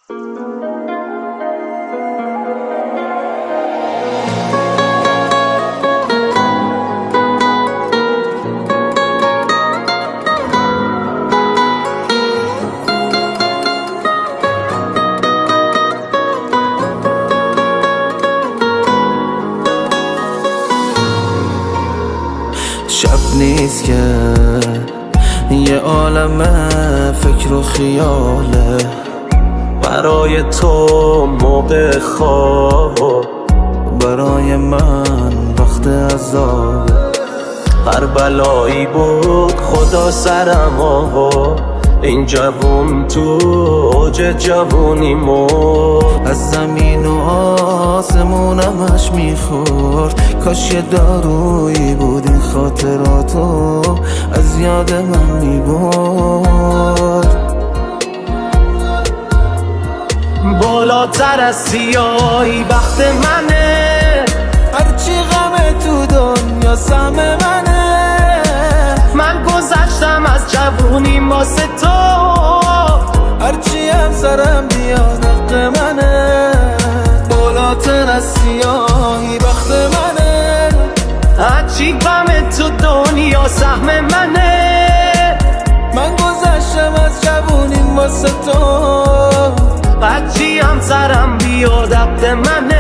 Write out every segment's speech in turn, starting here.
شب نیست که یه عالم فکر و خیاله برای تو موقع خواب، برای من وقت عذاب. هر بلایی بود خدا سرم آورد، این جوون تو اوج جوونی مرد. از زمین و آسمونمش میخورد، کاش یه دارویی بود این خاطراتو از یاد من میبرد. بالاتر از سیاهی بخت منه، هرچی غم تو دنیا سهم منه. من گذشتم از جوونیم واسه تو، هرچی هم سرم بیاد حق منه. بالاتر از سیاهی بخت منه، هرچی غم تو دنیا سهم منه. من گذشتم از جوونیم واسه تو، هرچی هم سرم بیاد حق منه.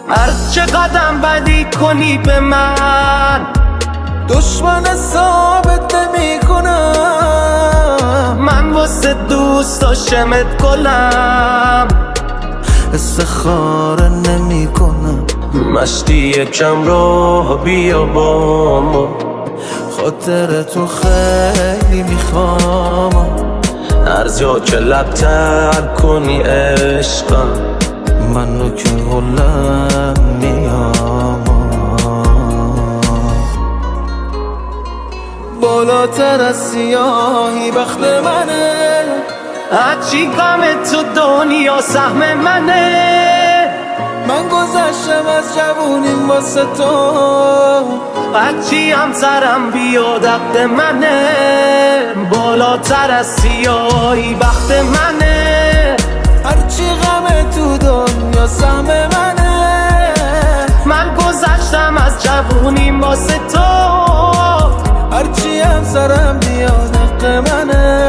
هر چه قدم بدی کنی به من، دشمن ثابت نمی کنم. من واسه دوست داشتمت گلم، استخاره نمی کنم. مشتی یکم رو بیا با ما، خاطر تو خیلی میخوام. هر جا که لب تر کنی عشقم، منو که غلم میام. بالاتر از سیاهی بخت منه، هرچی غم تو دنیا سهم منه. من گذشتم از جوونیم واسه تو، هرچی هم سرم بیاد حق منه. بالاتر از سیاهی بخت منه، هرچی غم تو دنیا سهم منه. من گذشتم از جوونیم واسه تو، هرچی هم سرم بیاد حق منه.